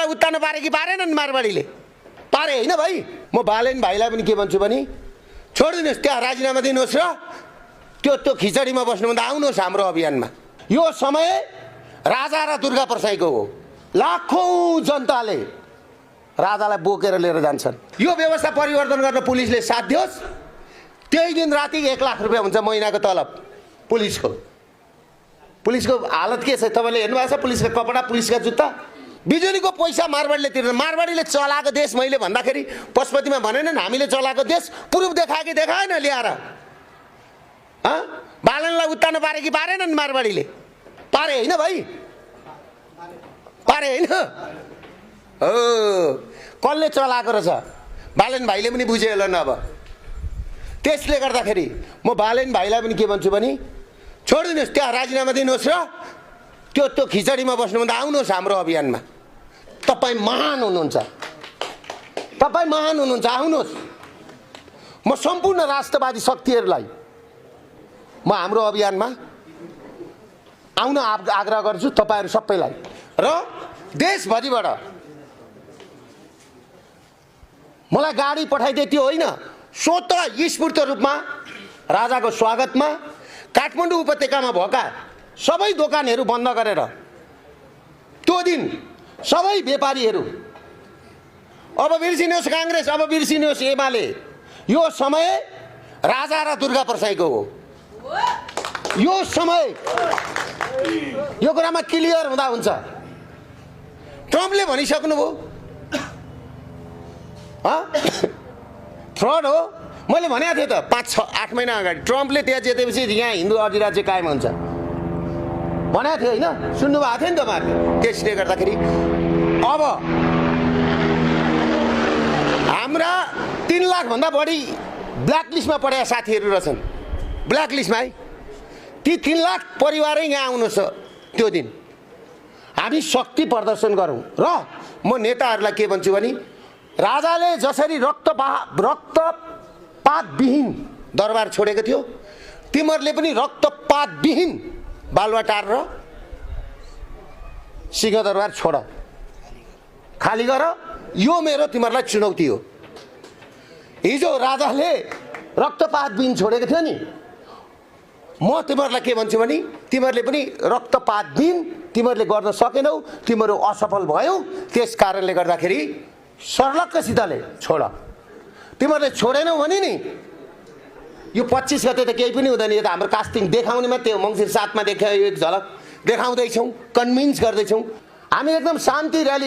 उत्तानो पारे कि पारेनन् मारवाडीले? पारे होइन भाइ। म बालेन भाइलाई पनि के भन्छु भने छोडिदिनुहोस्, त्यहाँ राजीनामा दिनुहोस् र त्यो खिचडीमा बस्नुभन्दा आउनुहोस् हाम्रो अभियानमा। यो समय राजा र दुर्गा प्रसाईको हो। लाखौं जनताले राजालाई बोकेर लिएर जान्छन्। यो व्यवस्था परिवर्तन गर्न पुलिसले साथ दियोस्। त्यही दिन राति 1 लाख रुपियाँ हुन्छ महिनाको तलब पुलिसको। पुलिसको हालत के छ तपाईँले हेर्नुभएको छ? पुलिसका कपडा, पुलिसका जुत्ता, बिजुलीको पैसा मारवाडीले तिर्दैन। मारवाडीले चलाएको देश मैले भन्दाखेरि पशुपतिमा भनेनन् हामीले चलाएको देश? प्रुफ देखायो कि देखाएन ल्याएर? बालनलाई उत्तानो पारे कि पारेनन् मारवाडीले? पारे होइन भाइ? पारे होइन? हो, कसले चलाएको रहेछ? बालेन भाइले पनि बुझ्यो होला न। अब त्यसले गर्दाखेरि म बालेन भाइलाई पनि के भन्छु भने छोडिदिनुहोस्, त्यहाँ राजीनामा दिनुहोस् र त्यो खिचडीमा बस्नुभन्दा आउनुहोस् हाम्रो अभियानमा। तपाईँ महान हुनुहुन्छ, तपाईँ महान हुनुहुन्छ, आउनुहोस्। म सम्पूर्ण राष्ट्रवादी शक्तिहरूलाई म हाम्रो अभियानमा आउन आग्रह गर्छु, तपाईँहरू सबैलाई। र देशभरिबाट मलाई गाडी पठाइदिए त्यो होइन, स्वतः स्फूर्त रूपमा राजाको स्वागतमा काठमाडौँ उपत्यकामा भएका सबै दोकानहरू बन्द गरेर त्यो दिन सबै व्यापारीहरू, अब बिर्सिनुहोस् काङ्ग्रेस, अब बिर्सिनुहोस् एमाले, यो समय राजा र दुर्गा प्रसाईको हो। यो समय यो कुरामा क्लियर हुँदा हुन्छ। ट्रम्पले भनिसक्नुभयो फ्रड हो। मैले भनेको थिएँ त 5-6-8 महिना अगाडि ट्रम्पले त्यहाँ जितेपछि यहाँ हिन्दू अधिराज्य कायम हुन्छ भनेको थियो होइन? सुन्नुभएको थियो नि तपाईँहरूले? त्यसले गर्दाखेरि अब हाम्रा 3 लाखभन्दा बढी ब्ल्याकलिस्टमा परेका साथीहरू रहेछन्। ब्ल्याकलिस्टमा है, ती 3 लाख परिवारै यहाँ आउनुहोस् त्यो दिन। हामी शक्ति प्रदर्शन गरौँ। र म नेताहरूलाई के भन्छु भने राजाले जसरी रक्तपातविहीन दरबार छोडेको थियो, तिमीहरूले पनि रक्तपातविहीन बालुवाटार र सिंहदरबार छोड, खाली गर। यो मेरो तिमीहरूलाई चुनौती हो। हिजो राजाले रक्तपातविहीन छोडेको थियो नि, म तिमीहरूलाई के भन्छु भने तिमीहरूले पनि रक्तपातविहीन तिमीहरूले गर्न सकेनौ, तिमीहरू असफल भयौ। त्यस कारणले गर्दाखेरि सर्लक्कसितले छोड। तिमीहरूले छोडेनौ भने नि यो 25 गते त केही पनि हुँदैन। यो त हाम्रो कास्टिङ देखाउने मात्रै हो। मङ्सिर 7 मा देखायो एक झलक देखाउँदैछौँ, कन्भिन्स गर्दैछौँ। हामी एकदम शान्ति र्याली